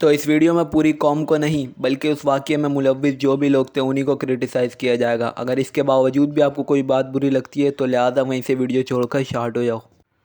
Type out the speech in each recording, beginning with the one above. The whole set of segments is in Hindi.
तो इस वीडियो में पूरी कौम को नहीं बल्कि उस वाक़ये में मुलव्विस जो भी लोग थे उन्हीं को क्रिटिसाइज़ किया जाएगा। अगर इसके बावजूद भी आपको कोई बात बुरी लगती है तो लिहाजा वहीं से वीडियो छोड़कर शार्ट हो जाओ।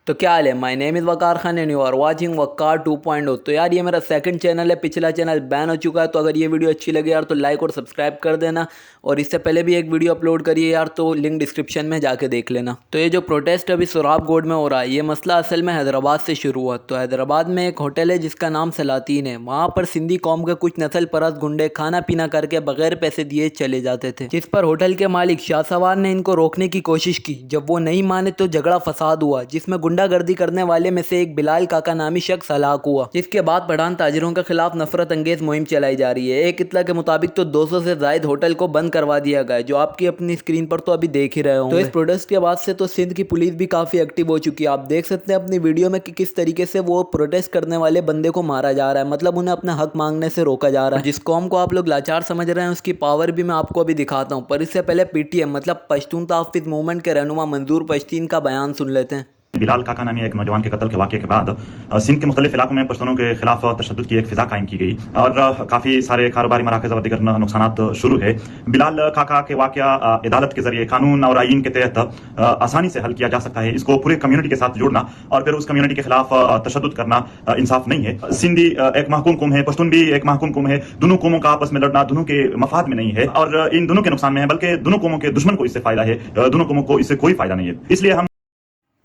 तो क्या हाल है, my name is Waqar Khan and you are watching Waqar 2.0। तो यार ये मेरा सेकंड चैनल है, पिछला चैनल बैन हो चुका है। तो अगर ये वीडियो अच्छी लगे यार तो लाइक और सब्सक्राइब कर देना, और इससे पहले भी एक वीडियो अपलोड करिए यार, तो लिंक डिस्क्रिप्शन में जाके देख लेना। तो ये जो प्रोटेस्ट अभी सोराबगोड में हो रहा है, ये मसला असल में हैदराबाद से शुरू हुआ। तो हैदराबाद में एक होटल है जिसका नाम सलातीन है। वहाँ पर सिंधी कौम के कुछ नस्ल परस्त गुंडे खाना पीना करके बगैर पैसे दिए चले जाते थे, जिस पर होटल के मालिक शाह सवार ने इनको रोकने की कोशिश की। जब वो नहीं माने तो झगड़ा फसाद हुआ, जिसमें गुंडागर्दी करने वाले में से एक बिलाल काका नामी शख्स हलाक हुआ। जिसके बाद पठान ताजिरों के खिलाफ नफरत अंगेज मुहिम चलाई जा रही है। एक इत्तला के मुताबिक तो 200 से ज्यादा होटल को बंद करवा दिया गया, जो आपकी अपनी स्क्रीन पर तो अभी देख ही रहे होंगे। तो इस प्रोटेस्ट के बाद से तो सिंध की पुलिस भी काफी एक्टिव हो चुकी है। आप देख सकते हैं अपनी वीडियो में कि किस तरीके से वो प्रोटेस्ट करने वाले बंदे को मारा जा रहा है, मतलब उन्हें अपना हक मांगने से रोका जा रहा है। जिस कौम को आप लोग लाचार समझ रहे हैं उसकी पावर भी मैं आपको अभी दिखाता हूँ। पर इससे पहले पीटीएम मतलब पश्तून तहफ़्फ़ुज़ मूवमेंट के रहनुमा मंजूर पश्तीन का बयान सुन लेते हैं। बिलाल काका नामी एक नौजवान के कत्ल के वाक़े के बाद सिंध के मुख्तलिफ इलाकों में पश्तूनों के खिलाफ तशद्दुद की एक फिजा कायम की गई और काफ़ी सारे कारोबारी मराकज़ और दीगर नुकसानात शुरू है। बिलाल काका के वाक़या अदालत के जरिए कानून और आईन के तहत आसानी से हल किया जा सकता है। इसको पूरे कम्युनिटी के साथ जोड़ना और फिर उस कम्युनिटी के खिलाफ तशद्दुद करना इंसाफ नहीं है। सिंधी एक महकूम कौम है, पश्तून भी एक महकूम कौम है। दोनों कौमों का आपस में लड़ना दोनों के मफाद में नहीं है और इन दोनों के नुकसान में है, बल्कि दोनों कौमों के दुश्मन को इससे फायदा है, दोनों कौमों को इससे कोई फायदा नहीं है। इसलिए हम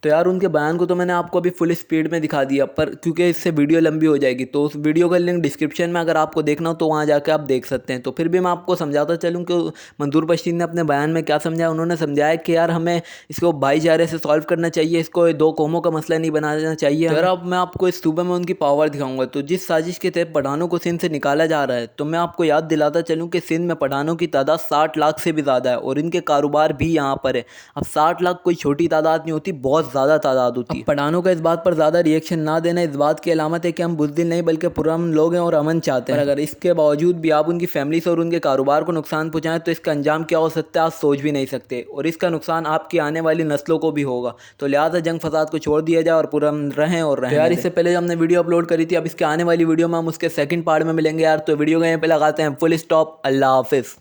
तो यार उनके बयान को तो मैंने आपको अभी फुल स्पीड में दिखा दिया, पर क्योंकि इससे वीडियो लंबी हो जाएगी तो उस वीडियो का लिंक डिस्क्रिप्शन में अगर आपको देखना हो तो वहाँ जाकर आप देख सकते हैं। तो फिर भी मैं आपको समझाता चलूँ कि मंजूर पश्तीन ने अपने बयान में क्या समझाया। उन्होंने समझाया कि यार हमें इसको भाईचारे से सॉल्व करना चाहिए, इसको दो कौमों का मसला नहीं बनाना चाहिए। तो अब मैं आपको इस सूबे में उनकी पावर दिखाऊंगा। तो जिस साजिश के तहत पठानों को सिंध से निकाला जा रहा है, तो मैं आपको याद दिलाता चलूँ कि सिंध में पठानों की तादाद 60 लाख से भी ज़्यादा है और इनके कारोबार भी यहाँ पर है। अब 60 लाख कोई छोटी तादाद नहीं होती, बहुत ज़्यादा तादाद होती है। पठानों का इस बात पर ज़्यादा रिएक्शन ना देना इस बात की अलामत है कि हम बुज़दिल नहीं बल्कि पुरअमन लोग हैं और अमन चाहते हैं। अगर इसके बावजूद भी आप उनकी फैमिली से और उनके कारोबार को नुकसान पहुँचाएं तो इसका अंजाम क्या हो सकता है आप सोच भी नहीं सकते, और इसका नुकसान आपकी आने वाली नस्लों को भी होगा। तो लिहाजा जंग फसाद को छोड़ दिया जाए और पुरअमन रहें और रहें। यार इससे पहले हमने वीडियो अपलोड करी थी, अब इसके आने वाली वीडियो में हम उसके सेकंड पार्ट में मिलेंगे यार। तो वीडियो को यहीं पे लगाते हैं फुल स्टॉप। अल्लाह हाफिज़।